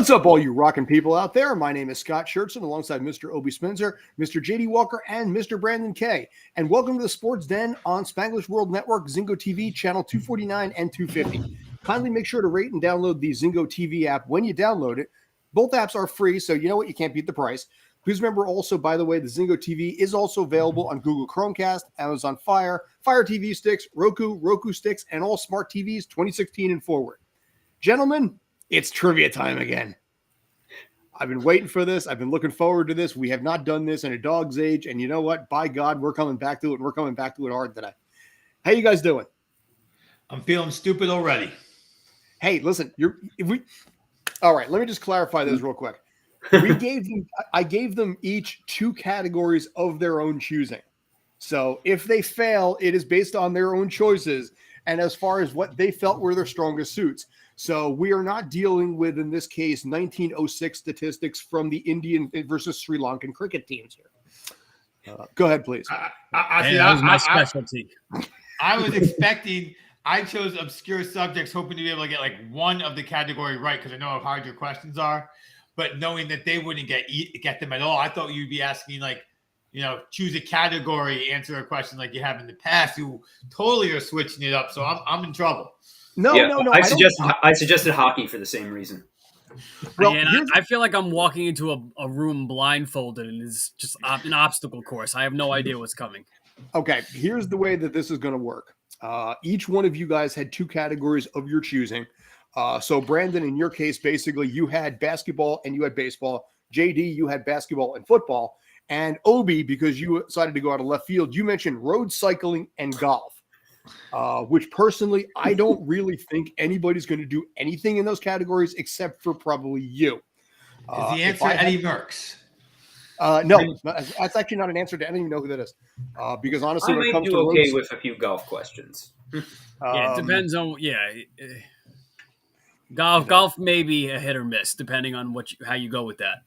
What's up, all you rocking people out there? My name is Scott Schertzen, alongside Mr. Obi Spencer, Mr. JD Walker, and Mr. Brandon Kaye. And welcome to the Sports Den on Spanglish World Network, Zingo TV, channel 249 and 250. Kindly make sure to rate and download the Zingo TV app when you download it. Both apps are free, so you know what? You can't beat the price. Please remember also, by the way, the Zingo TV is also available on Google Chromecast, Amazon Fire, Fire TV sticks, Roku sticks, and all smart TVs 2016 and forward. Gentlemen, it's trivia time again. I've been waiting for this. I've been looking forward to this. We have not done this in a dog's age. And you know what? By God, we're coming back to it. And we're coming back to it hard today. How you guys doing? I'm feeling stupid already. Hey, listen, all right, let me just clarify this real quick. I gave them each two categories of their own choosing. So if they fail, it is based on their own choices and as far as what they felt were their strongest suits. So we are not dealing with, in this case, 1906 statistics from the Indian versus Sri Lankan cricket teams here. Go ahead, please. That was my specialty. I was expecting. I chose obscure subjects, hoping to be able to get like one of the category right because I know how hard your questions are. But knowing that they wouldn't get them at all, I thought you'd be asking like, choose a category, answer a question like you have in the past. You totally are switching it up, so I'm in trouble. No. I suggested hockey for the same reason. Well, I feel like I'm walking into a room blindfolded and it's just an obstacle course. I have no idea what's coming. Okay, here's the way that this is going to work. Each one of you guys had two categories of your choosing. So Brandon, in your case, basically you had basketball and you had baseball. JD, you had basketball and football. And Obi, because you decided to go out of left field, you mentioned road cycling and golf. Which personally, I don't really think anybody's going to do anything in those categories except for probably you. Is the answer Eddie Merckx? No, that's actually not an answer. I don't even know who that is. Because honestly, I when it comes do to okay with a few golf questions. It depends on golf may be a hit or miss depending on how you go with that.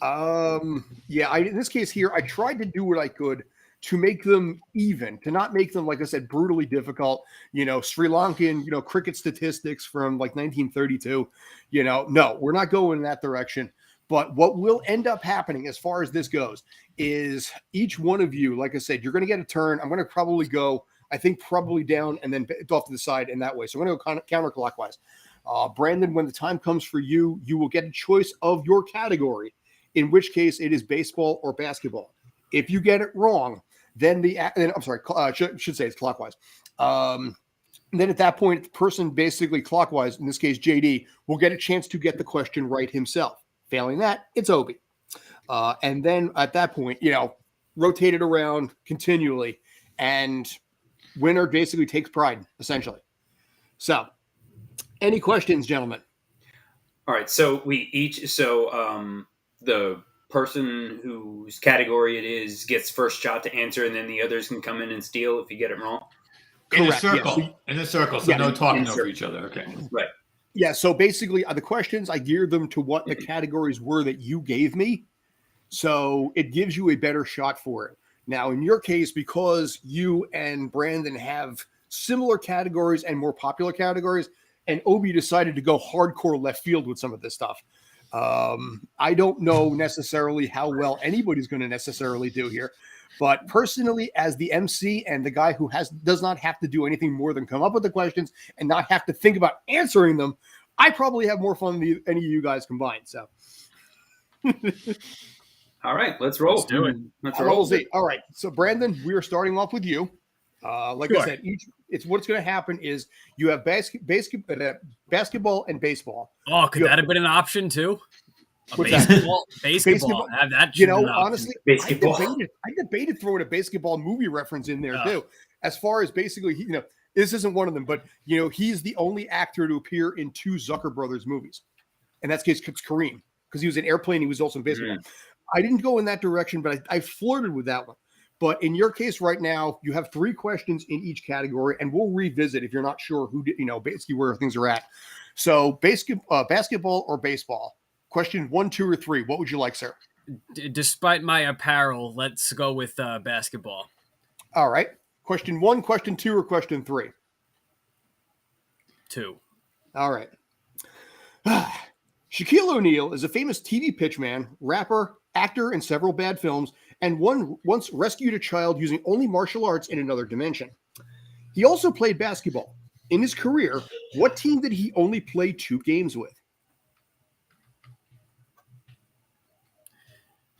In this case here, I tried to do what I could to make them even, to not make them, like I said, brutally difficult. Sri Lankan, cricket statistics from like 1932. No, we're not going in that direction. But what will end up happening as far as this goes is each one of you, like I said, you're going to get a turn. I'm going to probably go, I think, probably down and then off to the side in that way. So I'm going to go counterclockwise. Brandon, when the time comes for you, you will get a choice of your category, in which case it is baseball or basketball. If you get it wrong, then should say it's clockwise. Then at that point, the person basically clockwise, in this case, JD, will get a chance to get the question right himself. Failing that, it's Obi. And then at that point, rotate it around continually, and winner basically takes pride, essentially. So, any questions, gentlemen? All right. So the person whose category it is gets first shot to answer, and then the others can come in and steal if you get it wrong. Correct. In a circle, so no talking over each other. Okay. Right. Yeah, so basically the questions, I geared them to what the categories were that you gave me. So it gives you a better shot for it. Now, in your case, because you and Brandon have similar categories and more popular categories, and Obi decided to go hardcore left field with some of this stuff. I don't know necessarily how well anybody's going to necessarily do here. But personally, as the MC and the guy who does not have to do anything more than come up with the questions and not have to think about answering them, I probably have more fun than any of you guys combined. So, all right, let's roll. Let's do it. Let's roll. All right. So, Brandon, we are starting off with you. I said, what's going to happen is you have basketball and baseball. Oh, could that have been an option too? Basketball. Have that. Honestly, basketball. I debated throwing a basketball movie reference in there too. As far as basically, this isn't one of them, but he's the only actor to appear in two Zucker brothers movies, and that's case it's Kareem because he was in Airplane. He was also in baseball. I didn't go in that direction, but I flirted with that one. But in your case right now, you have three questions in each category, and we'll revisit if you're not sure who basically where things are at. So, basketball or baseball. Question 1, 2, or 3. What would you like, sir? Despite my apparel, let's go with basketball. All right. Question 1, question 2, or question 3? 2. All right. Shaquille O'Neal is a famous TV pitchman, rapper, actor in several bad films, and once rescued a child using only martial arts in another dimension. He also played basketball. In his career, what team did he only play 2 games with?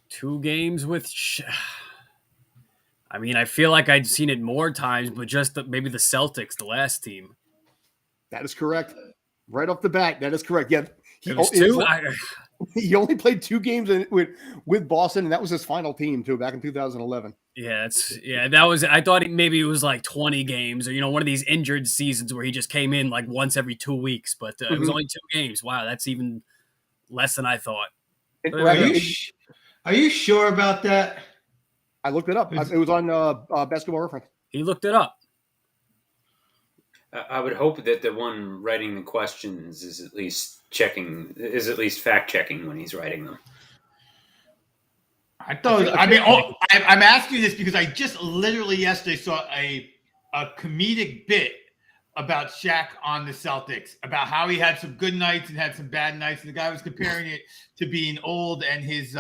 2 games with. I mean, I feel like I'd seen it more times, but just maybe the Celtics, the last team. That is correct. Right off the bat, that is correct. Yeah, It was 2. he only played 2 games with Boston, and that was his final team too, back in 2011. That was. I thought maybe it was like 20 games, or one of these injured seasons where he just came in like once every 2 weeks. But it was only 2 games. Wow, that's even less than I thought. Are you sure about that? I looked it up. It was on Basketball Reference. He looked it up. I would hope that the one writing the questions is at least fact checking when he's writing them. I'm asking this because I just literally yesterday saw a comedic bit about Shaq on the Celtics, about how he had some good nights and had some bad nights, and the guy was comparing it to being old and his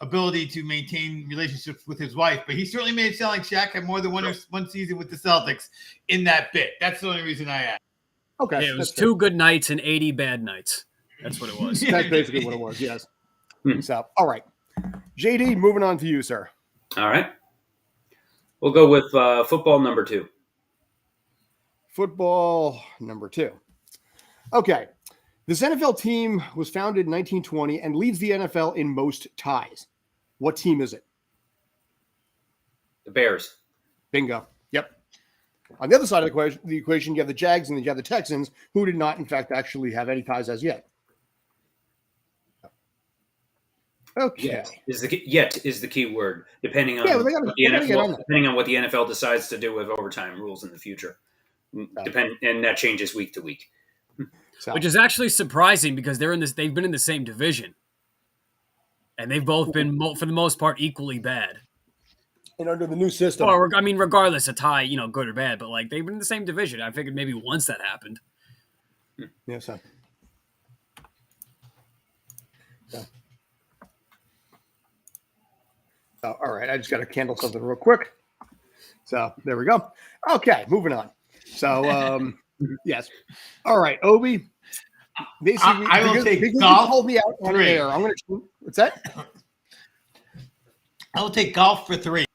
ability to maintain relationships with his wife. But he certainly made it sound like Shaq had more than one season with the Celtics in that bit. That's the only reason I asked. Okay. Yeah, it was 2 good nights and 80 bad nights. That's what it was. That's basically what it was, yes. So, all right. JD, moving on to you, sir. All right. We'll go with football number 2. Football number 2. Okay. This NFL team was founded in 1920 and leads the NFL in most ties. What team is it? The Bears. Bingo. Yep. On the other side of the equation, you have the Jags and you have the Texans, who did not, in fact, actually have any ties as yet. Okay. Yet is the key word, depending on what the NFL decides to do with overtime rules in the future. And that changes week to week. So. Which is actually surprising because they've been in the same division. And they've both been, for the most part, equally bad. And under the new system. Or, I mean, regardless, a tie, good or bad, but they've been in the same division. I figured maybe once that happened. Yeah, so. All right, I just got to candle something real quick. So there we go. Okay, moving on. So yes, all right, Obi. Basically, I will take golf. Hold me out on air. I'm going to. What's that? I will take golf for 3.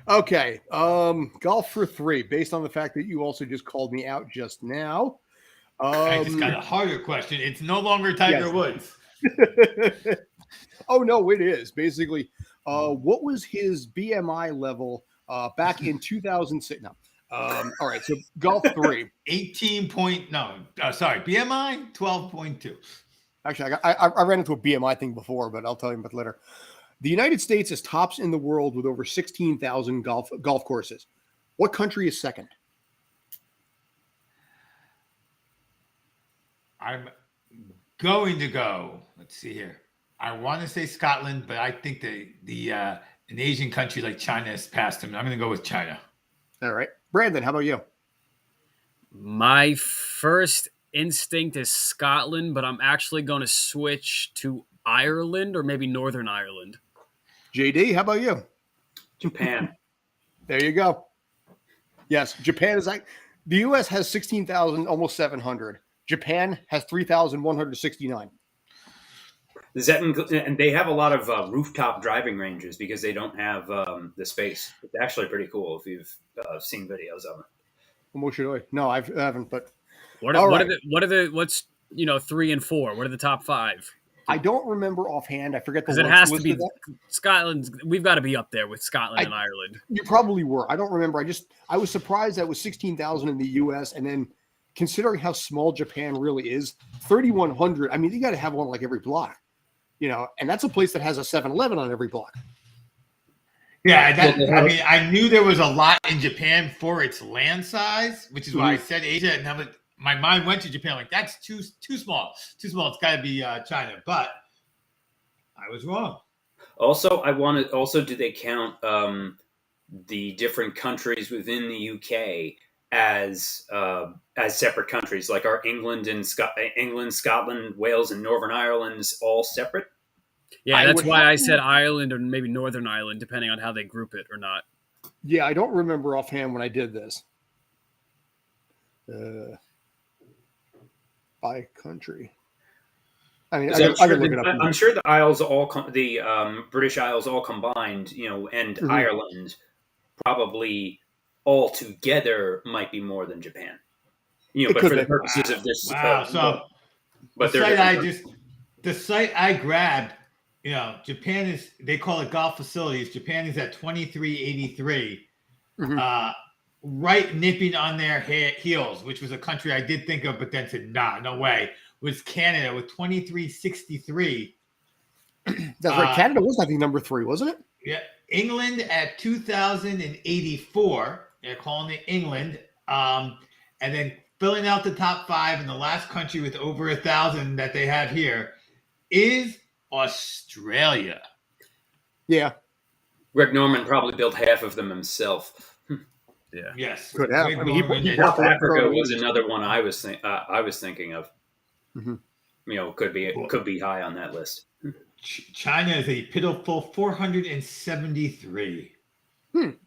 Okay, golf for 3. Based on the fact that you also just called me out just now. I just got a harder question. It's no longer Tiger Woods. Oh no, it is basically. What was his BMI level back in 2006? No. All right, so golf 3. BMI 12.2. Actually, I ran into a BMI thing before, but I'll tell you about it later. The United States is tops in the world with over 16,000 golf courses. What country is second? I'm going to go. Let's see here. I want to say Scotland, but I think an Asian country like China has passed them. I'm going to go with China. All right. Brandon, how about you? My first instinct is Scotland, but I'm actually going to switch to Ireland or maybe Northern Ireland. JD, how about you? Japan. There you go. Yes, Japan is like the U.S. has 16,000, almost 700. Japan has 3,169. Does that and they have a lot of rooftop driving ranges because they don't have the space. It's actually pretty cool if you've seen videos of it. What should I? No, I haven't. But what's 3 and 4? What are the top 5? I don't remember offhand. I forget because it has to be Scotland. We've got to be up there with Scotland and Ireland. You probably were. I don't remember. I was surprised that it was 16,000 in the U.S. and then considering how small Japan really is, 3,100. I mean, you got to have one like every block. And that's a place that has a 7-Eleven on every block. Yeah, I knew there was a lot in Japan for its land size, which is why I said Asia. And my mind went to Japan. Like, that's too small. Too small. It's got to be China. But I was wrong. Also, do they count the different countries within the UK as separate countries? Like, are England, Scotland, Wales, and Northern Ireland all separate? Yeah, that's why I said Ireland or maybe Northern Ireland, depending on how they group it or not. Yeah, I don't remember offhand when I did this. By country. I mean, I'm sure the Isles the British Isles all combined, and Ireland probably all together might be more than Japan. But for the purposes of this, the site I grabbed, Japan they call it golf facilities. Japan is at 2383, right nipping on their heels, which was a country I did think of, but then said, no way. Was Canada with 2363. That's right. Canada was, I think, number 3, wasn't it? Yeah. England at 2084. They're calling it England. And then filling out the top 5, and the last country with over 1,000 that they have here is Australia. Yeah. Greg Norman probably built half of them himself. Yeah. Yes. Could have. South Africa was another one I was thinking of. Could be high on that list. China is a pitiful 473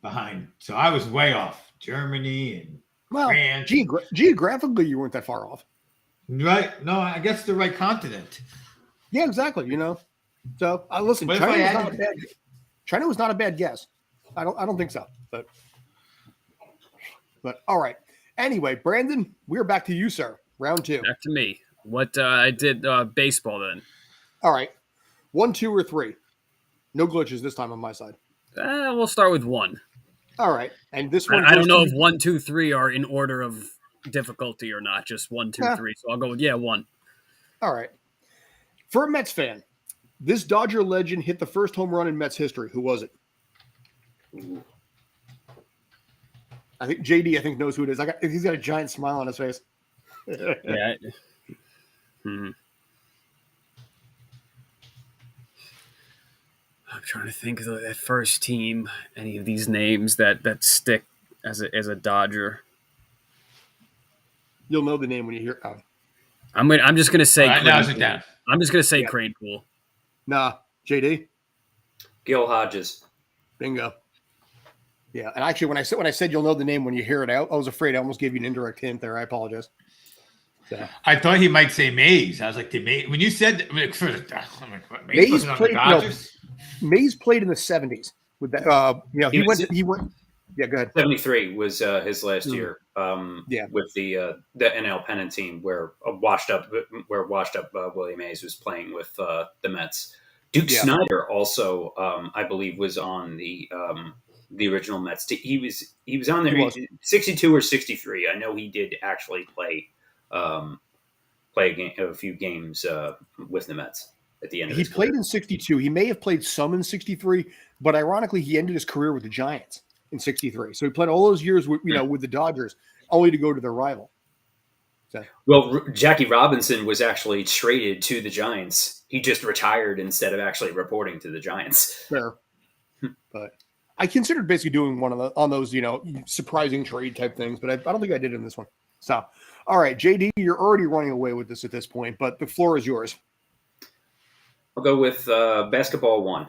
behind. So I was way off. Germany and France. Geographically, you weren't that far off. Right? No, I guess the right continent. Yeah, exactly. So listen. China was not a bad guess. I don't think so. But all right. Anyway, Brandon, we're back to you, sir. Round 2. Back to me. What I did baseball then. All right. 1, 2, or 3. No glitches this time on my side. We'll start with 1. All right. And this one, I don't know if 1, 2, 3 are in order of difficulty or not. Just 1, 2, 3. So I'll go with 1. All right. For a Mets fan, this Dodger legend hit the first home run in Mets history. Who was it? I think JD knows who it is. He's got a giant smile on his face. Yeah. I'm trying to think of that first team. Any of these names that stick as a Dodger. You'll know the name when you hear. I'm just gonna say. Now sit down. I'm just gonna say Cranepool. Nah, JD. Gil Hodges. Bingo. Yeah, and actually, when I said you'll know the name when you hear it out, I was afraid I almost gave you an indirect hint there. I apologize. So. I thought he might say Mays. I was like, when you said Mays played. Mays played in the 70s with that. He went. Yeah, go ahead. 73 was his last year. With the NL pennant team where washed up Willie Mays was playing with the Mets. Duke Snyder also, I believe, was on the original Mets. He was on there. 62 or 63. I know he did actually play a few games with the Mets at the end of his career. He played in 62. He may have played some in 63, but ironically, he ended his career with the Giants in 63. So he played all those years with the Dodgers, only to go to their rival. So. Well, Jackie Robinson was actually traded to the Giants. He just retired instead of actually reporting to the Giants. Fair. But I considered basically doing one on those, surprising trade type things, but I don't think I did in this one. So, all right, JD, you're already running away with this at this point, but the floor is yours. I'll go with basketball 1.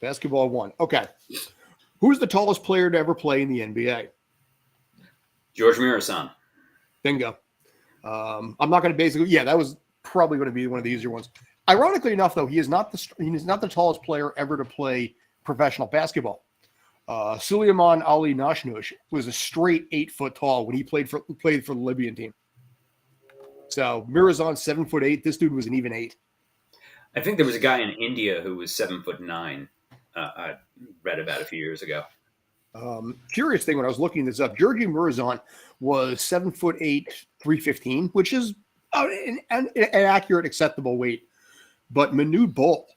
Basketball 1. Okay. Who's the tallest player to ever play in the NBA? George Mirasan. Bingo. I'm not going to basically. Yeah, that was probably going to be one of the easier ones. Ironically enough, though, he is not the tallest player ever to play professional basketball. Suleiman Ali Nashnush was a straight 8 foot tall when he played for the Libyan team. So Mirazan 7'8". This dude was an even 8. I think there was a guy in India who was 7'9". I read about a few years ago. Curious thing when I was looking this up, Georgi Mirazan was 7'8", 315, which is an accurate, acceptable weight. But Manute Bol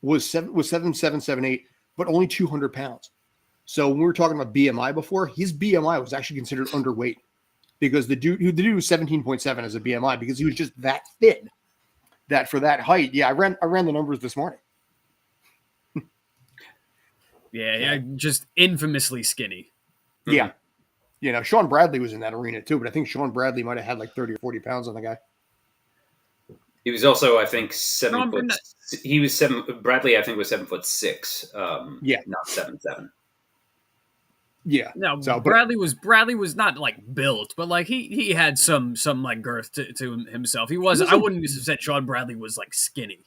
was 7'7", 7'8", but only 200 pounds. So when we were talking about BMI before, his BMI was actually considered underweight because the dude was 17.7 as a BMI because he was just that thin. That for that height, I ran the numbers this morning. Yeah, just infamously skinny. Yeah. You know, Sean Bradley was in that arena too, but I think Sean Bradley might have had like 30 or 40 pounds on the guy. He was also, I think, 7 foot. He was 7. Bradley, I think, was 7'6". Not 7'7". Yeah. No, so, Bradley was not like built, but like he had some like girth to himself. He wasn't. I wouldn't have said Sean Bradley was like skinny.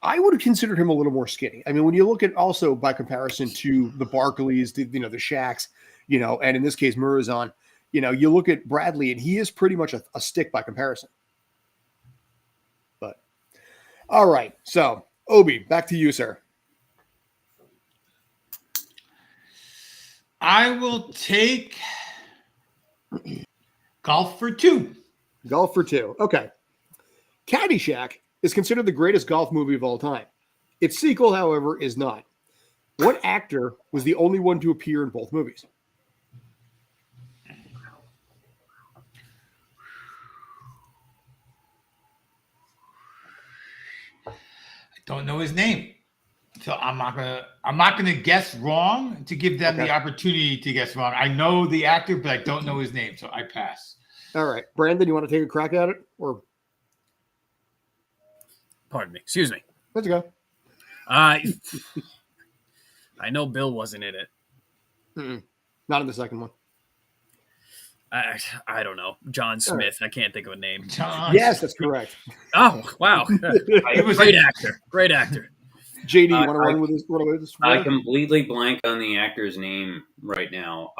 I would have considered him a little more skinny. I mean, when you look at also by comparison to the Barkleys, the Shaqs, and in this case Murazan, you look at Bradley and he is pretty much a stick by comparison. But all right, so Obi, back to you, sir. I will take Golf for Two. Golf for Two. Okay. Caddyshack is considered the greatest golf movie of all time. Its sequel, however, is not. What actor was the only one to appear in both movies? I don't know his name. So I'm not gonna guess wrong to give them the opportunity to guess wrong. I know the actor, but I don't know his name, so I pass. All right, Brandon, you want to take a crack at it, or? Pardon me. Excuse me. Let's go. I know Bill wasn't in it. Not in the second one. I don't know. John Smith. Right. I can't think of a name. Yes, that's correct. Oh, wow. Great actor. Great actor. JD, you want to run with this? I completely blank on the actor's name right now.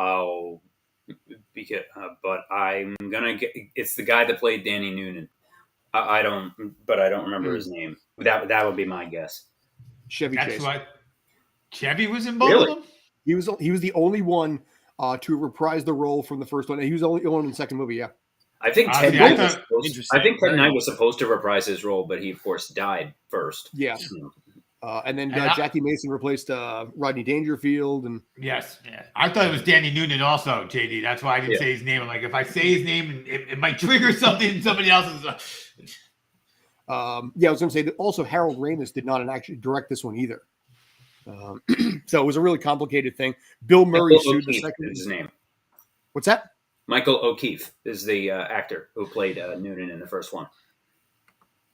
But I'm gonna get. It's the guy that played Danny Noonan. I don't remember his name. That would be my guess. Chevy Chase. Right. Chevy was in both of them. He was the only one to reprise the role from the first one. He was the only one in the second movie. Yeah. I think Ted Knight was supposed to reprise his role, but he of course died first. Yeah. And then Jackie Mason replaced Rodney Dangerfield. And yes, yeah. I thought it was Danny Noonan also, JD. That's why I didn't say his name. I'm like, if I say his name, it might trigger something in somebody else's. I was going to say that also Harold Ramis did not actually direct this one either. So it was a really complicated thing. Bill Murray sued the second. Is his name. What's that? Michael O'Keefe is the actor who played Noonan in the first one.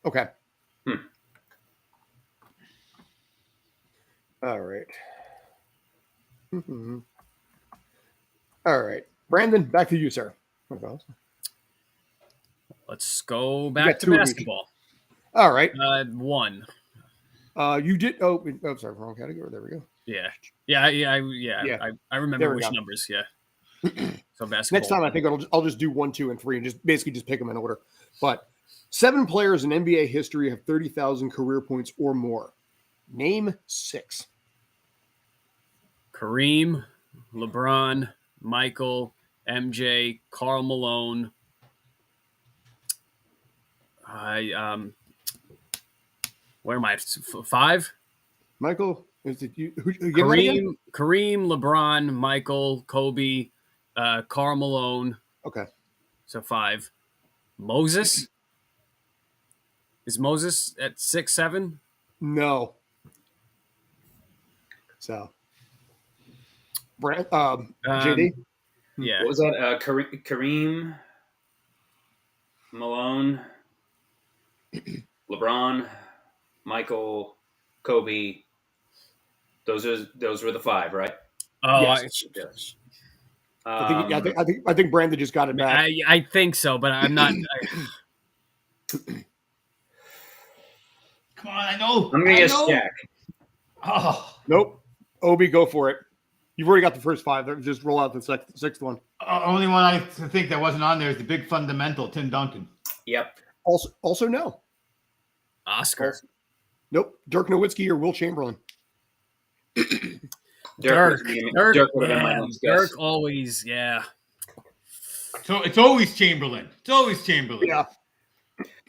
Okay. All right. All right. Brandon, back to you, sir. Let's go back to basketball. All right. One. You did. Oh, sorry. Wrong category. There we go. Yeah. I remember which numbers. Yeah. So basketball. Next time, I think I'll just do 1, 2, and 3, and just basically pick them in order. But 7 players in NBA history have 30,000 career points or more. Name 6. Kareem, LeBron, Michael, MJ, Karl Malone. Where am I? 5? Michael, is it you? Kareem, LeBron, Michael, Kobe, Karl Malone. Okay. So 5. Moses? Is Moses at 6, 7? No. So, JD? Yeah. What was that? Kareem, Malone, LeBron, Michael, Kobe. Those were the 5, right? Oh, yes. I think Brandon just got it back. I think so, but I'm not. Come on, I know. I'm gonna guess Shaq. Oh, nope. Obi, go for it. You've already got the first 5. Just roll out the sixth one. Only one I think that wasn't on there is the big fundamental, Tim Duncan. Yep. Also no. Oscar. Nope. Dirk Nowitzki or Will Chamberlain. Dirk always, So it's always Chamberlain. Yeah.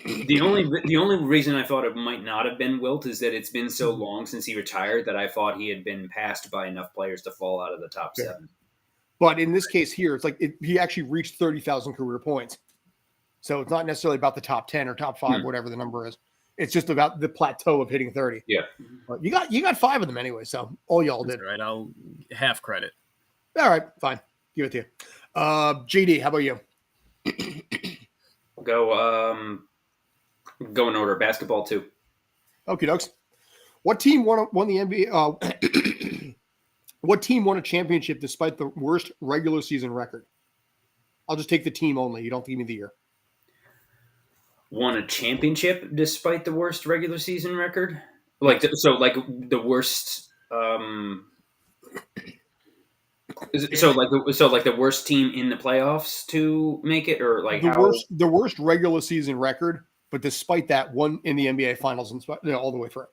The only reason I thought it might not have been Wilt is that it's been so long since he retired that I thought he had been passed by enough players to fall out of the top 7. But in this case here, it's like he actually reached 30,000 career points. So it's not necessarily about the top 10 or top 5, whatever the number is. It's just about the plateau of hitting 30. Yeah. But you got 5 of them anyway, so all y'all did. All right, I'll half credit. All right, fine. Give it to you. JD, how about you? Go in order. Basketball 2. Okay, dokes. What team won the NBA? What team won a championship despite the worst regular season record? I'll just take the team only. You don't have to give me the year. Won a championship despite the worst regular season record? Like the worst. The worst team in the playoffs to make it, or like the worst regular season record, but despite that, won in the NBA Finals and all the way through.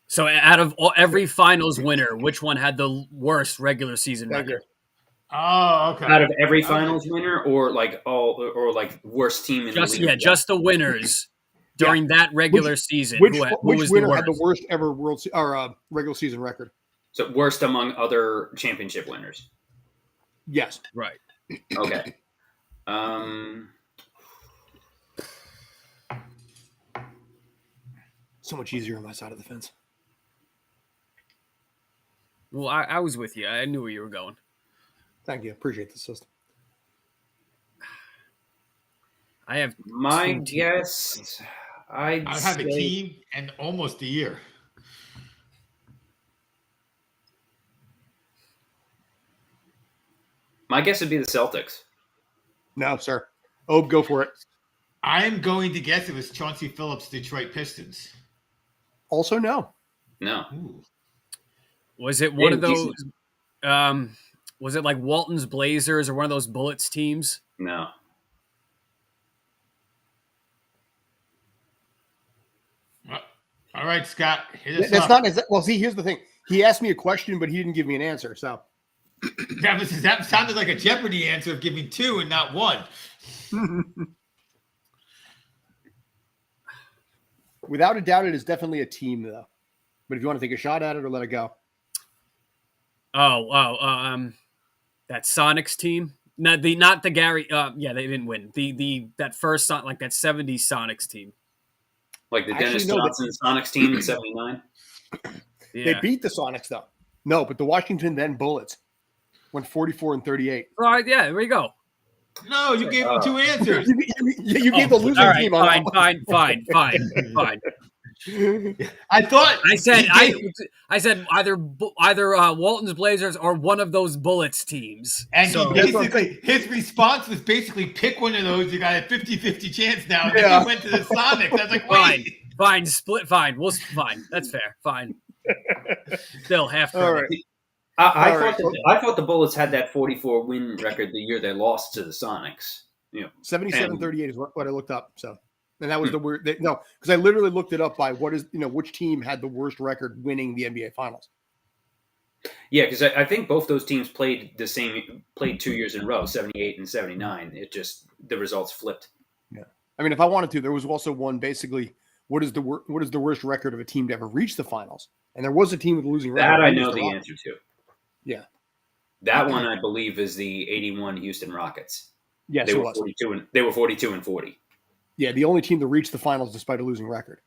So out of every finals winner, which one had the worst regular season record? Oh, okay. Out of every finals winner, or worst team in the league? Yeah, just the winners during that regular season. Which was winner the had the worst ever regular season record? So worst among other championship winners. Yes. Right. Okay. So much easier on my side of the fence. Well, I was with you. I knew where you were going. Thank you. Appreciate the system. I have my guess. I have a team and almost a year. My guess would be the Celtics. No, sir. Oh, go for it. I'm going to guess it was Chauncey Phillips' Detroit Pistons. Also, no. No. Ooh. Was it one of those? Was it like Walton's Blazers or one of those Bullets teams? No. All right, Scott. Well, see, here's the thing. He asked me a question, but he didn't give me an answer. So that sounded like a Jeopardy answer of giving 2 and not 1. Without a doubt, it is definitely a team, though. But if you want to take a shot at it or let it go. That Sonics team. Not the Gary. Yeah, they didn't win. That first that 70s Sonics team. Like the Dennis Johnson Sonics team in '79. Yeah. They beat the Sonics, though. No, but the Washington then Bullets went 44-38. All right, yeah, there you go. No, you gave them 2 answers. You gave the losing team. Fine. I said either Walton's Blazers or one of those Bullets teams. And his response was basically pick one of those. You got a 50-50 chance now. And then he went to the Sonics. I was like, wait. Fine, split. Fine, fine. That's fair. Fine. Still half credit. All right. I thought the Bullets had that 44 win record the year they lost to the Sonics. 77-38 is what I looked up. So, and that was the weird. Because I literally looked it up by which team had the worst record winning the NBA Finals. Yeah, because I think both those teams played 2 years in a row, 78 and 79. It just the results flipped. Yeah, I mean, if I wanted to, there was also one basically. What is the worst record of a team to ever reach the finals? And there was a team with a losing record. That I know the answer to. Yeah. That one, I believe, is the 81 Houston Rockets. Yes, they were 42 and 40. Yeah, the only team to reach the finals despite a losing record.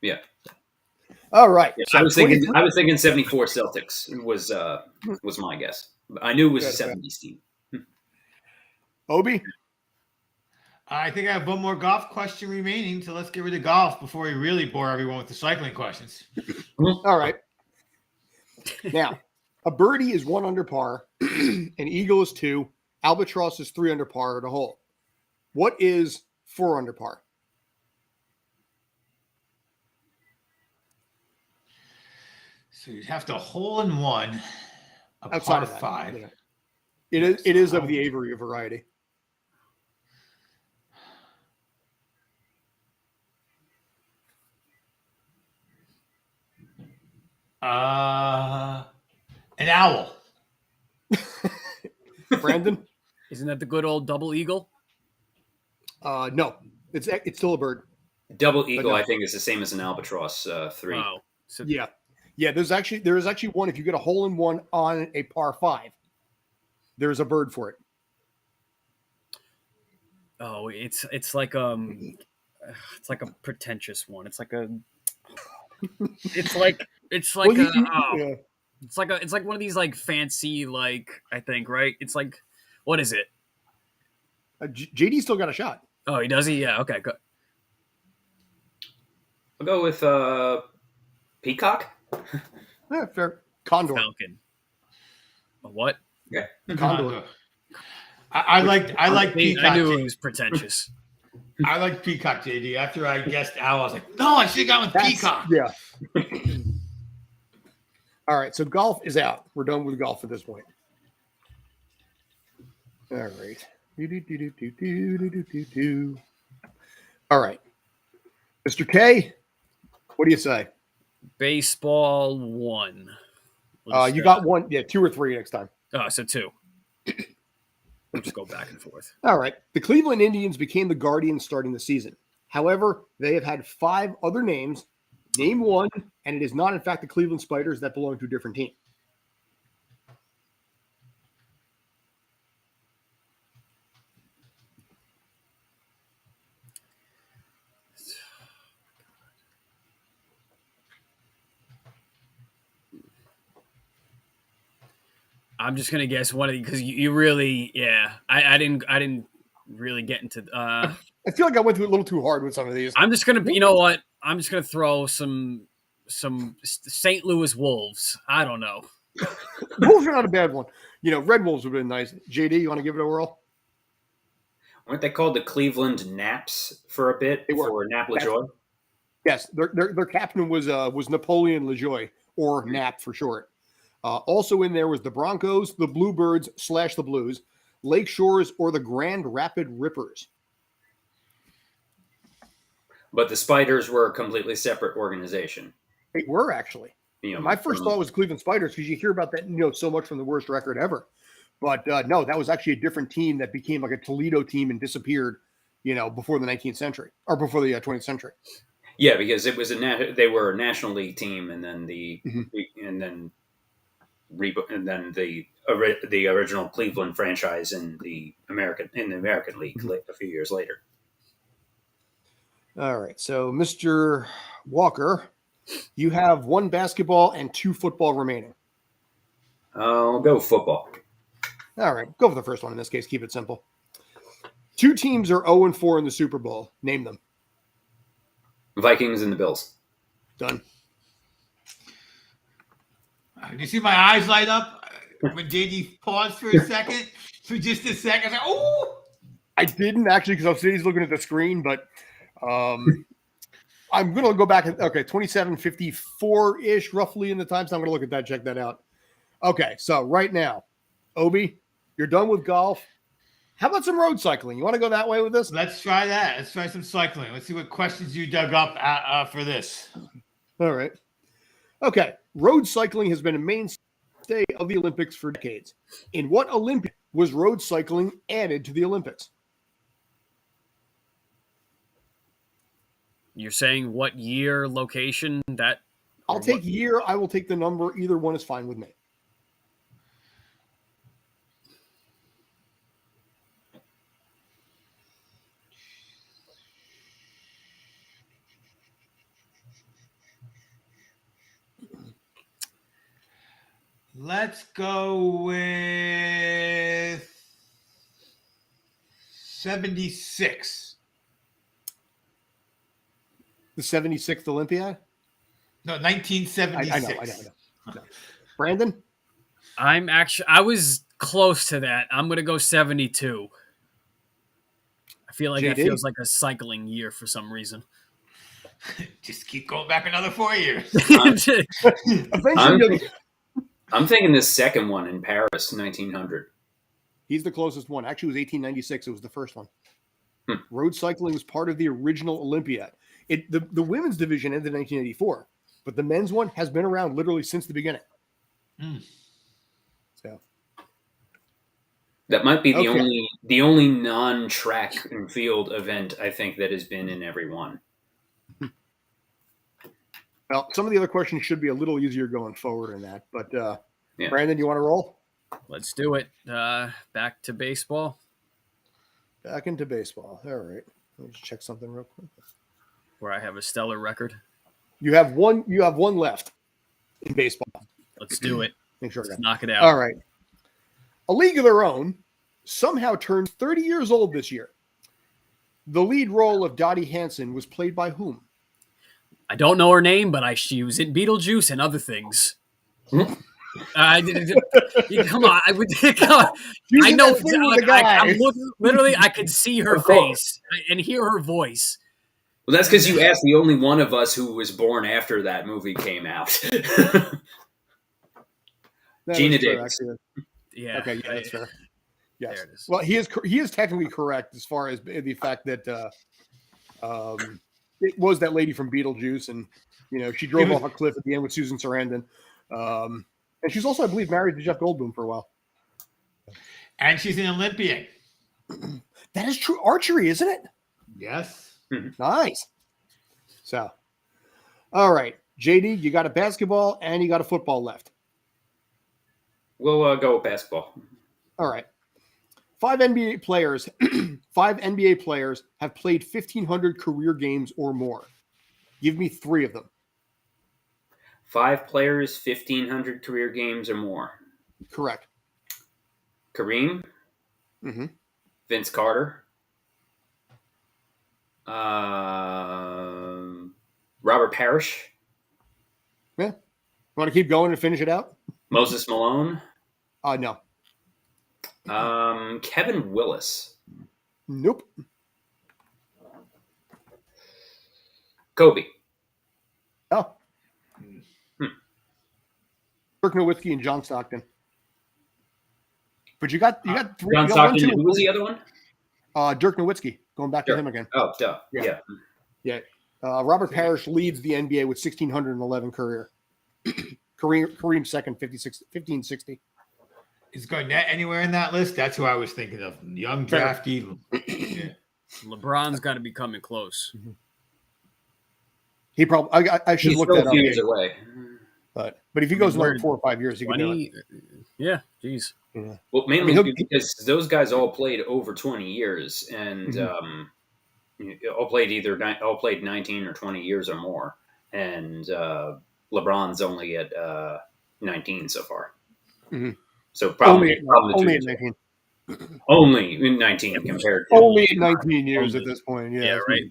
Yeah. All right. Yeah, so I was thinking 74 Celtics was my guess. I knew it was a 70s team. Obi? I think I have one more golf question remaining, so let's get rid of golf before we really bore everyone with the cycling questions. All right. Now, a birdie is 1 under par, an eagle is 2, albatross is 3 under par at a hole. What is 4 under par? So you'd have to hole in 1, outside of 5. Yeah. It is of the Avery variety. An owl. Brandon? Isn't that the good old double eagle? No, it's still a bird. Double eagle, I think, is the same as an albatross 3. Oh, so yeah. There is actually one. If you get a hole in 1 on a par 5, there's a bird for it. Oh, it's like a pretentious one. It's like It's like one of these like fancy I think, right? It's like, what is it? JD still got a shot. Oh, he does. Yeah. Okay. Good. I'll go with Peacock. Yeah, fair. Condor. Falcon. A what? Yeah. Condor. I like Peacock. I knew it was pretentious. I like Peacock, JD. After I guessed Owl, I was like, no, I should have gone with Peacock. Yeah. All right, so golf is out. We're done with golf at this point. All right. All right. Mr. K, what do you say? Baseball 1. You got 1. Yeah, 2 or 3 next time. Oh, so 2. We'll just go back and forth. All right. The Cleveland Indians became the Guardians starting the season. However, they have had 5 other names. Name 1, and it is not, in fact, the Cleveland Spiders that belong to a different team. I'm just gonna guess one of the because you really, yeah. I didn't really get into. I feel like I went through a little too hard with some of these. I'm just gonna, you know what? I'm just gonna throw some St. Louis Wolves. I don't know. Wolves are not a bad one. You know, Red Wolves would have been nice. JD, you want to give it a whirl? Weren't they called the Cleveland Naps for a bit? They were. For Nap LaJoy? Yes, their captain was Napoleon LaJoy, or Nap for short. Also in there was the Broncos, the Bluebirds / the Blues, Lake Shores, or the Grand Rapid Rippers. But the Spiders were a completely separate organization. They were, actually. You know, my first thought was Cleveland Spiders because you hear about that, so much from the worst record ever. But no, that was actually a different team that became like a Toledo team and disappeared, before the 19th century or before the 20th century. Yeah, because it was they were a National League team, and then the original Cleveland franchise in the American League a few years later. All right, so Mr. Walker, you have 1 basketball and 2 football remaining. I'll go football. All right, go for the first one in this case. Keep it simple. 2 teams are 0-4 in the Super Bowl. Name them. Vikings and the Bills. Done. You see my eyes light up when JD paused for a second? For just a second, I was like, oh! I didn't actually because I was looking at the screen, but I'm going to go back. Okay, 27:54-ish roughly in the time. So I'm going to look at that, check that out. Okay, so right now, Obi, you're done with golf. How about some road cycling? You want to go that way with this? Let's try that. Let's try some cycling. Let's see what questions you dug up for this. All right. Okay. Road cycling has been a mainstay of the Olympics for decades. In what Olympic was road cycling added to the Olympics? You're saying what year, location? That I'll take year. I will take the number. Either one is fine with me. Let's go with 76. The 76th Olympiad? No, 1976. I know. Brandon? I was close to that. I'm going to go 72. I feel like JD? that feels like a cycling year for some reason. Just keep going back another 4 years. I'm thinking this second one in Paris, 1900. He's the closest one. Actually, it was 1896. It was the first one. Road cycling was part of the original Olympiad. The women's division ended in 1984, but the men's one has been around literally since the beginning. So that might be the only non-track and field event I think that has been in every one. Well, some of the other questions should be a little easier going forward in that. But Brandon, you want to roll? Let's do it. Back to baseball. Back into baseball. All right. Let me just check something real quick. Where I have a stellar record. You have one left in baseball. Let's do it. Make sure. Let's knock it out. All right. A League of Their Own somehow turned 30 years old this year. The lead role of Dottie Hanson was played by whom? I don't know her name, but she was in Beetlejuice and other things. Come on. I know. Literally, I could see her face and hear her voice. Well, that's because you asked the only one of us who was born after that movie came out. Gina Davis. Yeah. Okay. Yeah, that's fair. Yes. There it is. Well, he is technically correct as far as the fact that it was that lady from Beetlejuice, and she drove off a cliff at the end with Susan Sarandon, and she's also, I believe, married to Jeff Goldblum for a while. And she's an Olympian. That is true. Archery, isn't it? Yes. Nice. So, all right, JD, you got a basketball and you got a football left. We'll go with basketball. All right. 5 NBA players have played 1,500 career games or more. Give me 3 of them. 5 players, 1,500 career games or more. Correct. Kareem. Mm-hmm. Vince Carter. Robert Parrish. Yeah. You want to keep going and finish it out? Moses Malone. No. Kevin Willis. Nope. Kobe. Oh. Dirk Nowitzki and John Stockton. But you got 3. John Stockton. Who was the other one? Dirk Nowitzky. Going back to him again. Oh, duh. Yeah. Robert Parrish leads the NBA with 1,611 career. Kareem second, 1,560. Is Garnett anywhere in that list? That's who I was thinking of. Young drafty. Yeah. LeBron's got to be coming close. He probably. I should look that up. Years away. But if he goes another 4 or 5 years, he can do it. Yeah, geez. Yeah. Well, mainly because those guys all played over 20 years, and all played 19 or 20 years or more, and LeBron's only at 19 so far. Mm-hmm. So probably only at 19. Only in 19 compared to only at 19 years at this point. Yeah, right.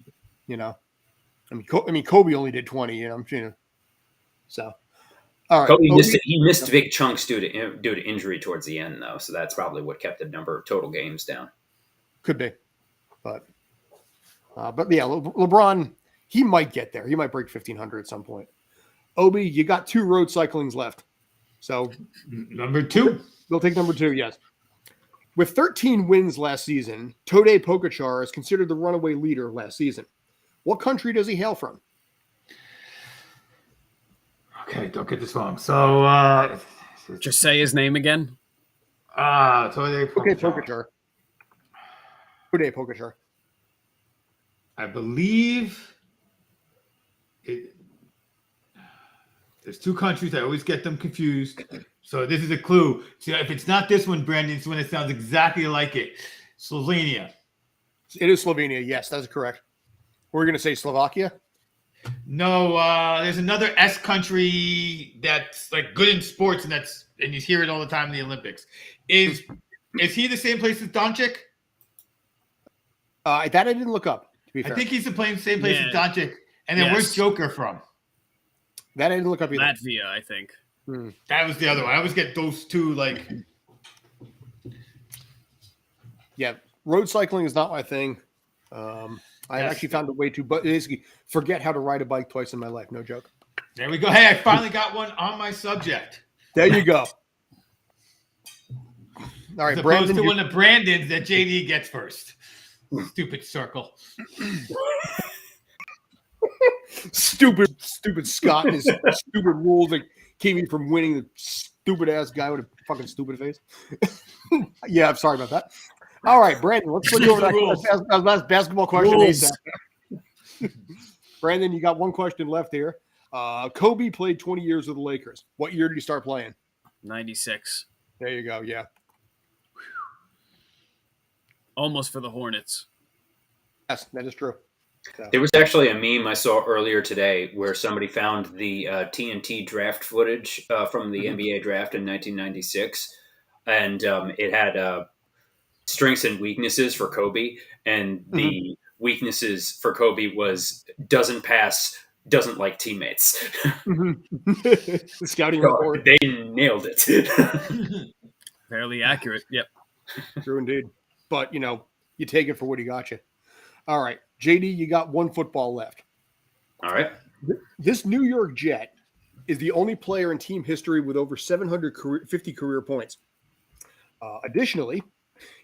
I mean, Kobe only did 20. I'm saying. So, all right. Kobe missed big chunks due to injury towards the end, though. So that's probably what kept the number of total games down. Could be, but yeah, LeBron, he might get there. He might break 1,500 at some point. Obi, you got 2 road cyclings left. So number 2. We'll take number 2. Yes. With 13 wins last season, Tadej Pogačar is considered the runaway leader last season. What country does he hail from? Okay, don't get this wrong. So just say his name again. Tadej Pogačar. Tadej Pogačar. I believe there's 2 countries. I always get them confused. So this is a clue. See, if it's not this one, Brandon, it's when it sounds exactly like it. Slovenia. It is Slovenia. Yes, that's correct. We're going to say Slovakia. No, there's another S country that's like good in sports, and you hear it all the time in the Olympics. Is he the same place as Doncic? That I didn't look up. To be fair, I think he's the same place as Doncic. And then where's Joker from? That I didn't look up either. Latvia, I think. That was the other one. I always get those 2 like. Yeah, road cycling is not my thing. I actually found a way to, but basically forget how to ride a bike twice in my life. No joke. There we go. Hey, I finally got one on my subject. There you go. All right, as Brandon. Opposed to one of Brandon's that JD gets first. Stupid circle. Stupid Scott and his stupid rules that keep me from winning. The stupid ass guy with a fucking stupid face. Yeah, I'm sorry about that. All right, Brandon, let's look over that last basketball question. Brandon, you got 1 question left here. Kobe played 20 years with the Lakers. What year did he start playing? 96. There you go. Yeah. Almost for the Hornets. Yes, that is true. So. There was actually a meme I saw earlier today where somebody found the TNT draft footage from the NBA draft in 1996, and it had strengths and weaknesses for Kobe, and the weaknesses for Kobe was doesn't pass, doesn't like teammates. The scouting report. They nailed it. Fairly accurate. Yep. True indeed. But, you take it for what he got you. All right. JD, you got one football left. All right. This New York Jet is the only player in team history with over 750 career points. Additionally,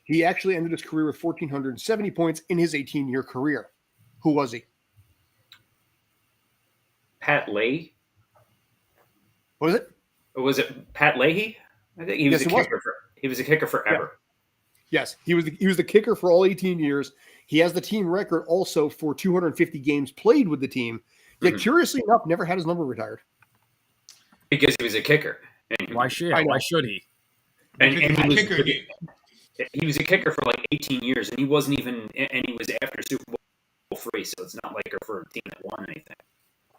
he actually ended his career with 1,470 points in his 18-year career. Who was he? Pat Leahy? What was it? Was it Pat Leahy? I think he was a kicker. He was a kicker forever. Yeah. Yes, he was the kicker for all 18 years. He has the team record also for 250 games played with the team. Yet, curiously enough, never had his number retired. Because he was a kicker. Why should he? And he was a kicker for like 18 years, and he wasn't even, and he was after Super Bowl free, so it's not like for a team that won anything.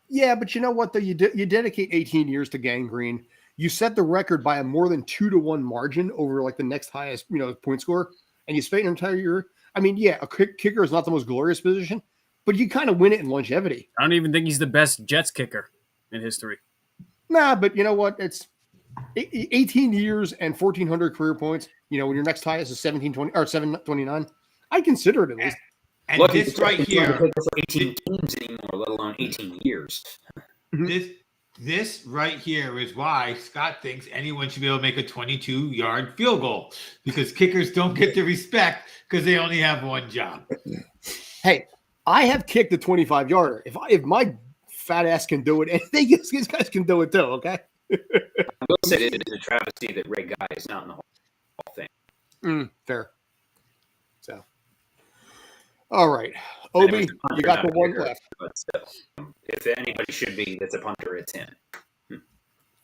Yeah, but you know what, though? You dedicate 18 years to gangrene. You set the record by a more than 2-1 margin over like the next highest, point scorer, and you spent an entire year. I mean, yeah, a kicker is not the most glorious position, but you kind of win it in longevity. I don't even think he's the best Jets kicker in history. Nah, but you know what? It's 18 years and 1,400 career points. When your next highest is 720 or 729, I consider it at least. And this right here, for 18 teams anymore, let alone 18 years. This right here is why Scott thinks anyone should be able to make a 22-yard field goal, because kickers don't get the respect because they only have one job. Hey, I have kicked a 25-yarder. If my fat ass can do it, and these guys can do it too. Okay. I will say it is a travesty that Ray Guy is not in the Hall of Fame. Fair. So, all right, Obi, you got the one left. But if anybody should be, that's a punter. It's him.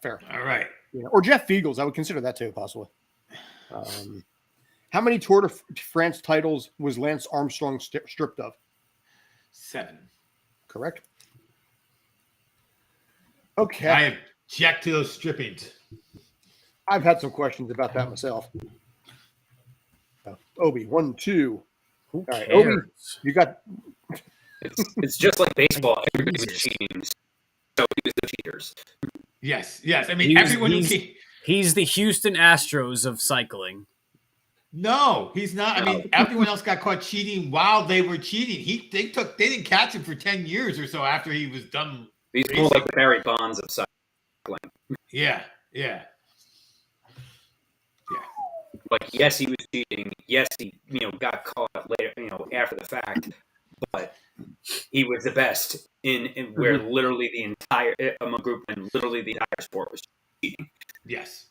Fair. All right. Yeah. Or Jeff Fiegels, I would consider that too, possibly. How many Tour de France titles was Lance Armstrong stripped of? 7. Correct. Okay. I object to those strippings. I've had some questions about that myself. Obi, 1, 2. All right, Obi, you got. It's just like baseball. Everybody was cheating, so he was the cheaters. Yes. I mean, he's the Houston Astros of cycling. No, he's not. I mean, everyone else got caught cheating while they were cheating. They didn't catch him for 10 years or so after he was done. He's more like the Barry Bonds of cycling. Yeah. Like, yes, he was cheating. Yes, he got caught later, after the fact. But he was the best in where literally the entire among group and literally the entire sport was cheating. Yes.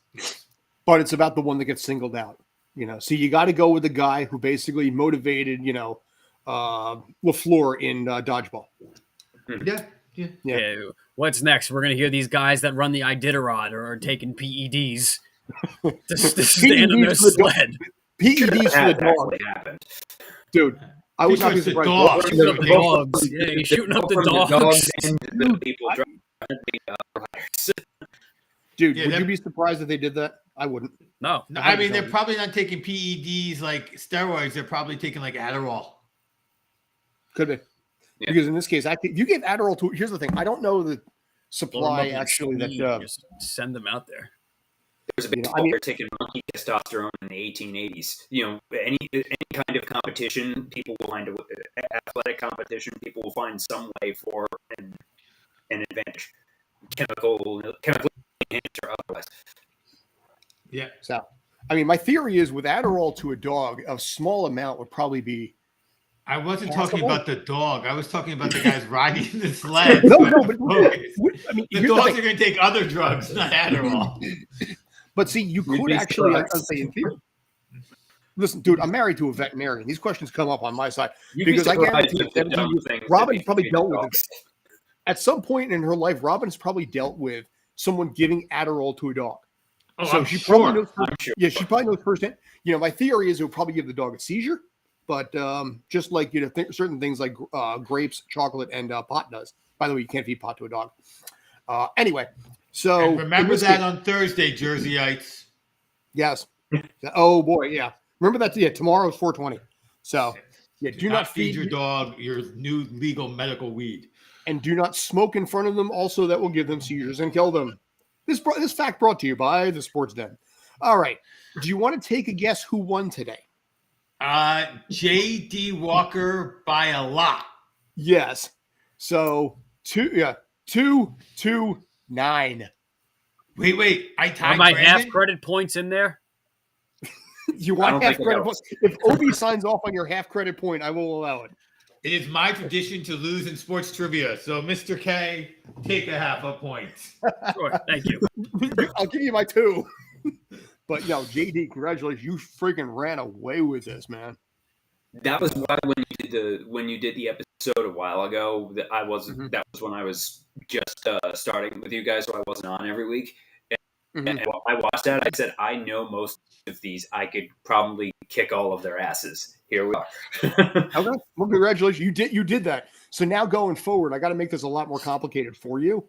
But it's about the one that gets singled out. So you got to go with the guy who basically motivated, LaFleur in dodgeball. Yeah. What's next? We're gonna hear these guys that run the Iditarod or are taking PEDs to stand on their sled. PEDs for the dog. Happened. Dude, I was not surprised. The dogs. Yeah, he's shooting up the dogs. And the people Dude, would you be surprised if they did that? I wouldn't. No. I mean, they're probably not taking PEDs like steroids. They're probably taking like Adderall. Could be. Yeah. Because in this case, if you give Adderall to, here's the thing. I don't know the supply actually that just send them out there. There's a big player taking monkey testosterone in the 1880s. Any kind of competition, people will find athletic competition. People will find some way for an advantage, chemical enhanced or otherwise. Yeah. So, I mean, my theory is with Adderall to a dog, a small amount would probably be. I wasn't talking about the dog. I was talking about the guys riding the sled. No, but I mean, the dogs are going to take other drugs, not Adderall. But see, you could actually, I'd say in theory. Listen, dude, I'm married to a veterinarian. These questions come up on my side because I guarantee Robin's probably dealt with it. At some point in her life, Robin's probably dealt with someone giving Adderall to a dog. Oh, so I'm she sure. probably knows. Yeah, she probably knows firsthand. My theory is it would probably give the dog a seizure, but just like certain things like grapes, chocolate, and pot does. By the way, you can't feed pot to a dog. Anyway, so and remember that on Thursday, Jerseyites. Yes. Oh boy, yeah. Remember that? Yeah, tomorrow's 420. So yeah, do not feed your dog your new legal medical weed, and do not smoke in front of them. Also, that will give them seizures and kill them. This fact brought to you by the Sports Den. All right. Do you want to take a guess who won today? J.D. Walker by a lot. Yes. So 2-2-9. Wait. I tied. Are my half credit points in there? You want half credit points? If Obi signs off on your half credit point, I will allow it. It is my tradition to lose in sports trivia. So, Mr. K, take a half a point. Sure, thank you. I'll give you my 2. But JD, congratulations! You freaking ran away with this, man. That was why when you did the episode a while ago, that I wasn't. Mm-hmm. That was when I was just starting with you guys, so I wasn't on every week. And I watched that. I said, I know most of these. I could probably kick all of their asses. Here we are. Okay. Well, congratulations. You did that. So now going forward, I got to make this a lot more complicated for you.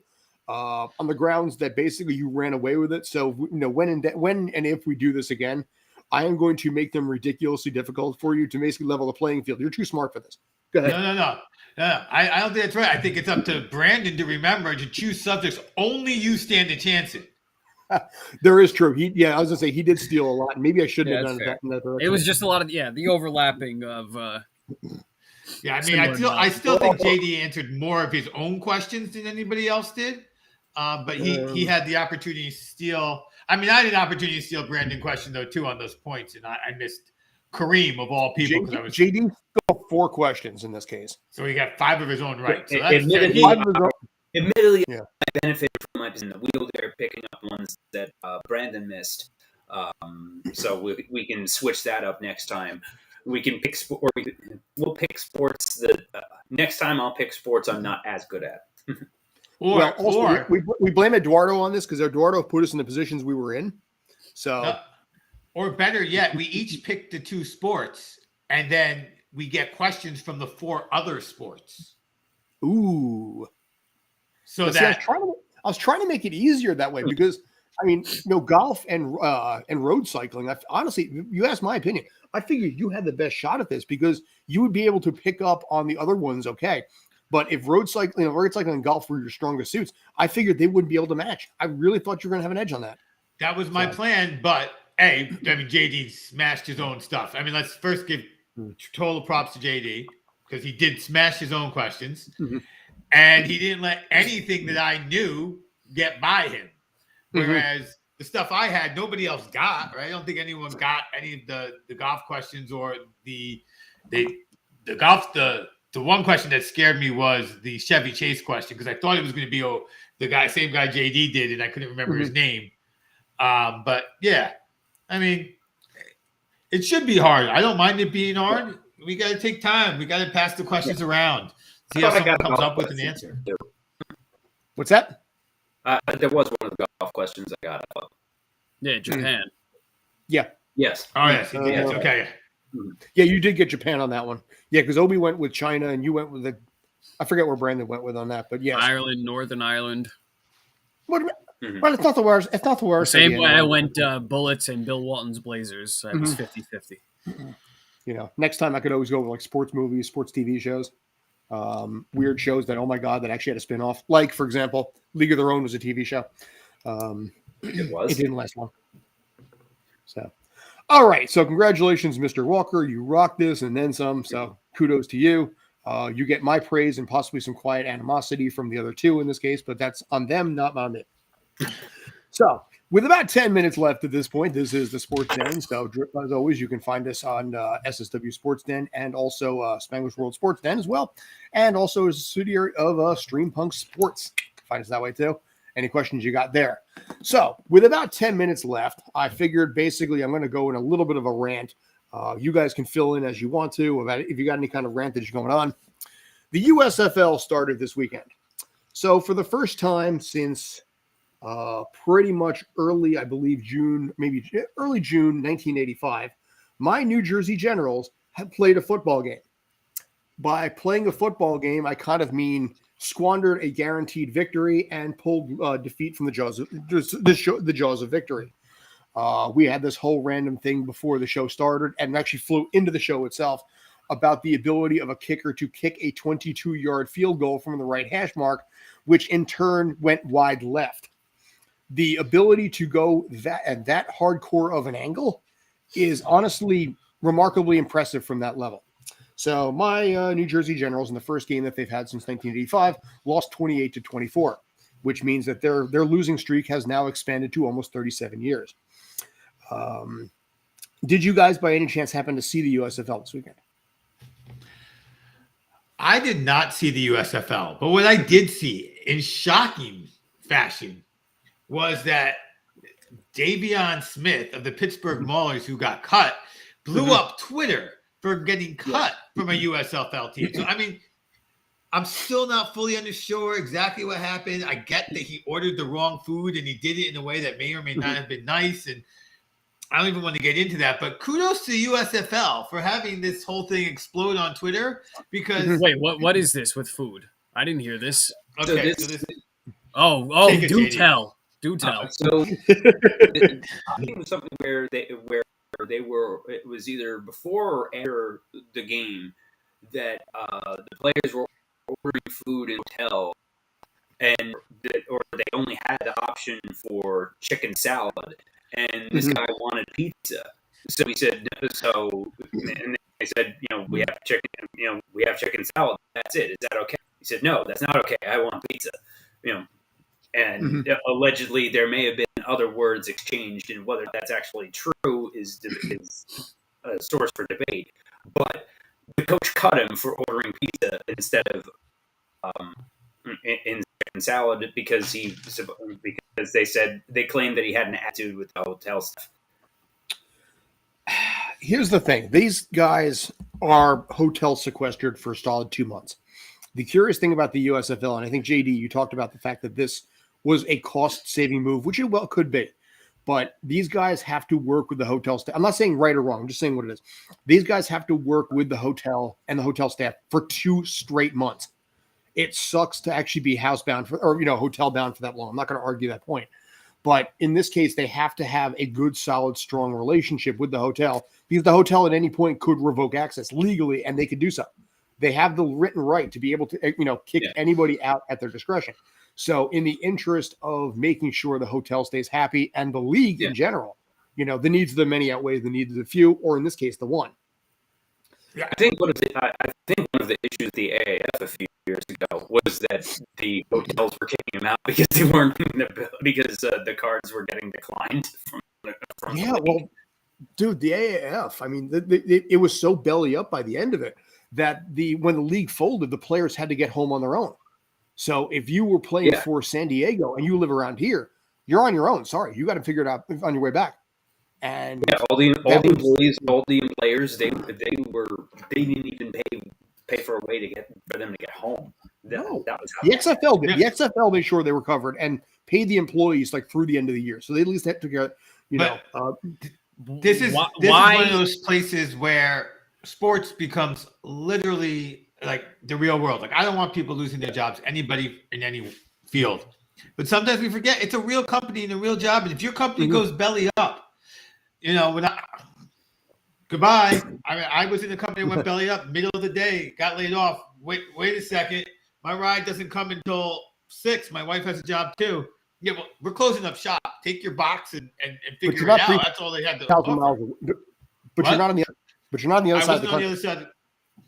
On the grounds that basically you ran away with it. So when and if we do this again, I am going to make them ridiculously difficult for you to basically level the playing field. You're too smart for this. Go ahead. No. I don't think that's right. I think it's up to Brandon to remember to choose subjects only you stand a chance in. There is true. I was gonna say he did steal a lot. Maybe I shouldn't have done that in that direction. It was just a lot of the overlapping of. Yeah, I mean, I still think JD answered more of his own questions than anybody else did. But he had the opportunity to steal. I mean, I had an opportunity to steal Brandon question though too on those points, and I missed Kareem of all people because I was JD stole 4 questions in this case, so he got 5 of his own right. So admittedly, I benefited from my position in the wheel there, picking up ones that Brandon missed. So we can switch that up next time. We can pick we'll pick sports that next time I'll pick sports I'm not as good at. We blame Eduardo on this because Eduardo put us in the positions we were in. So, or better yet, we each pick the 2 sports and then we get questions from the 4 other sports. Ooh. So I was trying to make it easier that way because I mean, golf and road cycling. Honestly, you asked my opinion. I figured you had the best shot at this because you would be able to pick up on the other ones. Okay, but if road cycling and golf were your strongest suits, I figured they wouldn't be able to match. I really thought you were going to have an edge on that. That was my plan, but JD smashed his own stuff. I mean, let's first give total props to JD because he did smash his own questions. Mm-hmm. And he didn't let anything that I knew get by him. Whereas the stuff I had, nobody else got, right? I don't think anyone got any of the golf questions or the one question that scared me was the Chevy Chase question because I thought it was going to be same guy JD did, and I couldn't remember his name. But yeah, I mean, it should be hard. I don't mind it being hard. We got to take time. We got to pass the questions around. See how someone comes up with an answer. What's that? There was one of the golf questions I got. Yeah, Japan. Yeah. Yes. Oh, yes. Okay. Yeah, you did get Japan on that one. Yeah, because Obi went with China and you went with I forget where Brandon went with on that, but yes. Ireland, Northern Ireland. Well, it's not the worst. It's not the worst. Same way I went Bullets and Bill Walton's Blazers. So it was 50-50. Next time I could always go with like sports movies, sports TV shows. Weird shows that, oh my God, that actually had a spinoff. Like, for example, League of Their Own was a TV show. It didn't last long. So, all right. So congratulations, Mr. Walker. You rocked this and then some. So kudos to you. You get my praise and possibly some quiet animosity from the other 2 in this case, but that's on them, not on me. So with about 10 minutes left at this point, this is the Sports Den. So as always, you can find us on SSW Sports Den and also Spanglish World Sports Den as well. And also as a subsidiary of Streampunk Sports. Find us that way too. Any questions you got there? So with about 10 minutes left, I figured basically I'm going to go in a little bit of a rant. You guys can fill in as you want to about if you got any kind of rantage going on. The USFL started this weekend. So for the first time since pretty much early June 1985, my New Jersey Generals played a football game. By playing a football game, I kind of mean squandered a guaranteed victory and pulled defeat from the jaws of victory. We had this whole random thing before the show started and actually flew into the show itself about the ability of a kicker to kick a 22-yard field goal from the right hash mark, which in turn went wide left. The ability to go that hardcore of an angle is honestly remarkably impressive from that level. So my New Jersey Generals in the first game that they've had since 1985 lost 28-24, which means that their losing streak has now expanded to almost 37 years. Did you guys by any chance happen to see the USFL this weekend? I did not see the USFL, but what I did see in shocking fashion was that Davion Smith of the Pittsburgh Maulers, who got cut, blew up Twitter for getting cut from a USFL team. So, I mean, I'm still not fully sure exactly what happened. I get that he ordered the wrong food and he did it in a way that may or may not have been nice. And I don't even want to get into that, but kudos to USFL for having this whole thing explode on Twitter because... Wait, what is this with food? I didn't hear this. Okay, do tell. Do tell. So I think it was something where they were, it was either before or after the game that the players were ordering food in the hotel or they only had the option for chicken salad. And this guy wanted pizza, so he said. And they said, we have chicken salad. That's it. Is that okay? He said, no, that's not okay. I want pizza. And allegedly there may have been other words exchanged, and whether that's actually true is a source for debate. But the coach cut him for ordering pizza instead of in chicken salad because they claimed that he had an attitude with the hotel staff. Here's the thing. These guys are hotel sequestered for a solid 2 months. The curious thing about the USFL, and I think, JD, you talked about the fact that this was a cost-saving move, which it well could be. But these guys have to work with the hotel staff. I'm not saying right or wrong. I'm just saying what it is. These guys have to work with the hotel and the hotel staff for 2 straight months. It sucks to actually be housebound hotel bound for that long. I'm not going to argue that point. But in this case, they have to have a good, solid, strong relationship with the hotel because the hotel at any point could revoke access legally, and they could do so. They have the written right to be able to, kick anybody out at their discretion. So in the interest of making sure the hotel stays happy and the league in general, the needs of the many outweigh the needs of the few, or in this case, the one. Yeah, I think one of the issues with the AAF a few years ago was that the hotels were kicking them out because they weren't because the cards were getting declined from the league. Well, dude, the AAF. I mean, it was so belly up by the end of it that when the league folded, the players had to get home on their own. So if you were playing for San Diego and you live around here, you're on your own. Sorry, you got to figure it out on your way back. And all the employees, all the players, they didn't even pay for a way for them to get home. That was the XFL did. The XFL made sure they were covered and paid the employees like through the end of the year, so they at least had to get This is one of those places where sports becomes literally like the real world. Like, I don't want people losing their jobs, anybody in any field. But sometimes we forget it's a real company and a real job. And if your company goes belly up, goodbye. I was in a company that went belly up, middle of the day, got laid off. Wait a second. My ride doesn't come until 6. My wife has a job too. Yeah, well, we're closing up shop. Take your box and figure it out. That's all they had to offer. But you're not on the other side of the country.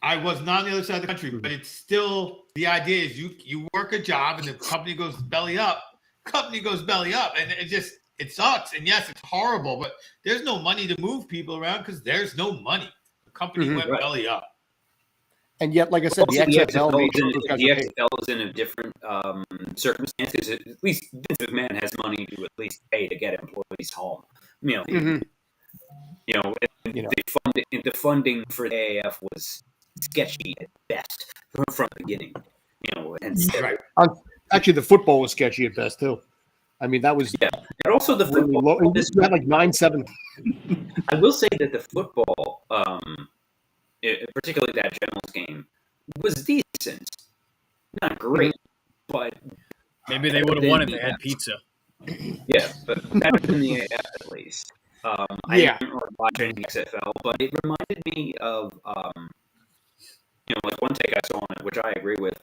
I was not on the other side of the country, but it's still the idea is you work a job and the company goes belly up. And it sucks. And yes, it's horrible, but there's no money to move people around because there's no money. The company went belly up. And yet, like I said, the XFL is in a different circumstances. At least Vince McMahon has money to at least pay to get employees home. The funding for the AAF was sketchy at best from the beginning. Actually, the football was sketchy at best too. I mean, that was and also the football. This had like 9-7. I will say that the football particularly that Generals game, was decent. Not great, but maybe they would have won if they had pizza. Yeah, but better than the AF at least. I didn't really watch any XFL, but it reminded me of like one take I saw on it, which I agree with,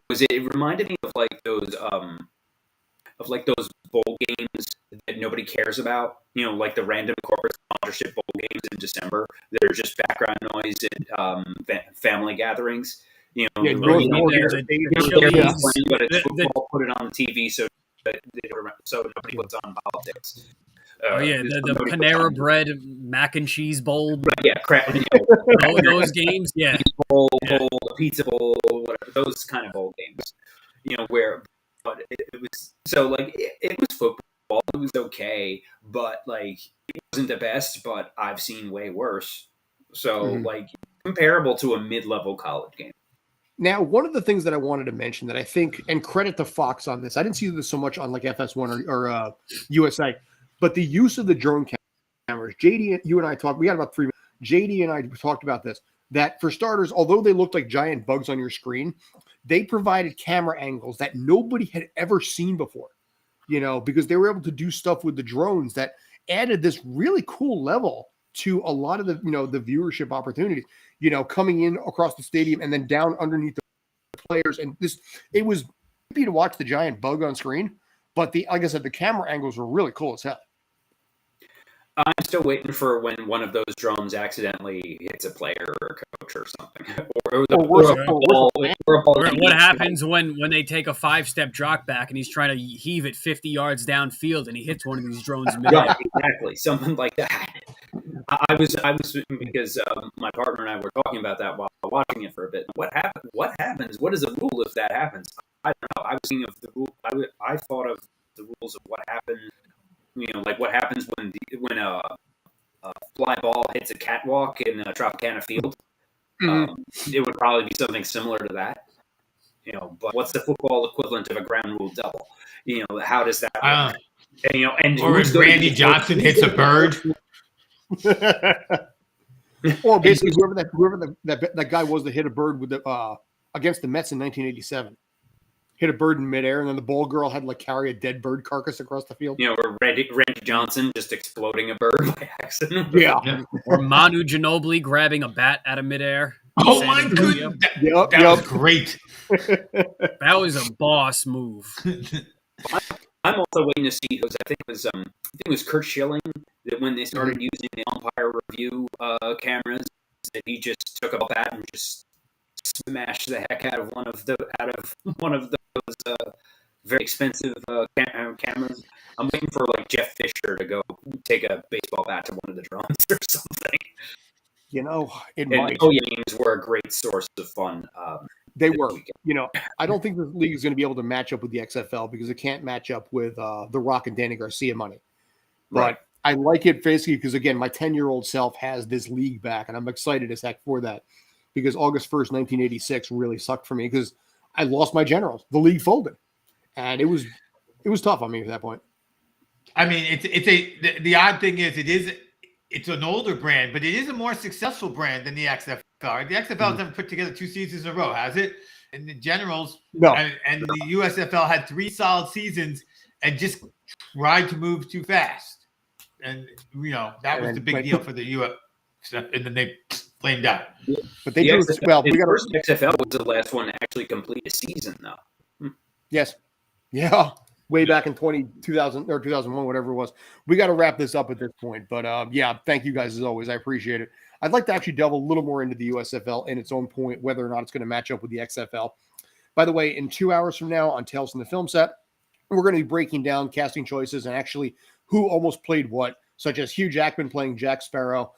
was it reminded me of those bowl games that nobody cares about. Like the random corporate sponsorship bowl games in December that are just background noise at family gatherings. But it's football. Put it on the TV so nobody puts on politics. The Panera Bread mac and cheese bowl. Yeah, crap. Those games, yeah. Bowl, pizza bowl, whatever. Those kind of bowl games. But it was it was football. It was okay, but it wasn't the best. But I've seen way worse. So comparable to a mid-level college game. Now, one of the things that I wanted to mention that I think, and credit to Fox on this, I didn't see this so much on FS1 or USA, but the use of the drone cameras. JD, you and I talked, we had about 3 minutes. JD and I talked about this, that for starters, although they looked like giant bugs on your screen, they provided camera angles that nobody had ever seen before, because they were able to do stuff with the drones that added this really cool level to a lot of the, the viewership opportunities, coming in across the stadium and then down underneath the players. And it was happy to watch the giant bug on screen, but like I said, the camera angles were really cool as hell. I'm still waiting for when one of those drones accidentally hits a player or a coach or something. What happens when they take a 5-step drop back and he's trying to heave it 50 yards downfield and he hits one of these drones mid-air? Yeah, exactly. Something like that. I was because my partner and I were talking about that while watching it for a bit. What happens? What is the rule if that happens? I don't know. I was thinking of the rule. I thought of the rules of what happened. What happens when a fly ball hits a catwalk in a Tropicana field. It would probably be something similar to that. But what's the football equivalent of a ground rule double? How does that work? Or when Randy Johnson hits a bird. Or basically whoever that guy was that hit a bird with against the Mets in 1987. Hit a bird in midair, and then the ball girl had to carry a dead bird carcass across the field. Or Randy Johnson just exploding a bird by accident. Yeah. Or Manu Ginobili grabbing a bat out of midair. Oh my goodness. That was great. That was a boss move. I'm also waiting to see because I think it was Kurt Schilling that when they started using the umpire review cameras, that he just took a bat and just smashed the heck out of one of those very expensive cameras. I'm waiting for Jeff Fisher to go take a baseball bat to one of the drones or something. Games were a great source of fun. They were. I don't think the league is going to be able to match up with the XFL because it can't match up with The Rock and Danny Garcia money. But Right. I like it basically because, again, my 10-year-old self has this league back, and I'm excited as heck for that because August 1st, 1986 really sucked for me because I lost my Generals. The league folded, and it was tough on me at that point. I mean, the odd thing is it's an older brand, but it is a more successful brand than the XFL. The XFL has never put together 2 seasons in a row, has it? And the Generals, no, and the USFL had 3 solid seasons and just tried to move too fast. And that was the big deal for the US, and then they flamed out. But they the do XFL, well. the first XFL was the last one to actually complete a season, though. Yes, yeah. Way back in 2000 or 2001, whatever it was. We got to wrap this up at this point. But thank you guys as always. I appreciate it. I'd like to actually delve a little more into the USFL in its own point, whether or not it's going to match up with the XFL. By the way, in 2 hours from now on Tales from the Film Set, we're going to be breaking down casting choices and actually who almost played what, such as Hugh Jackman playing Jack Sparrow,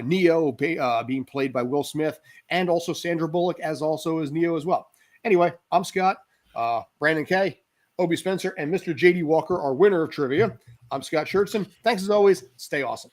Neo being played by Will Smith, and also Sandra Bullock as Neo as well. Anyway, I'm Scott, Brandon Kaye, Obie Spencer, and Mr. J.D. Walker, our winner of trivia. I'm Scott Schertzen. Thanks as always. Stay awesome.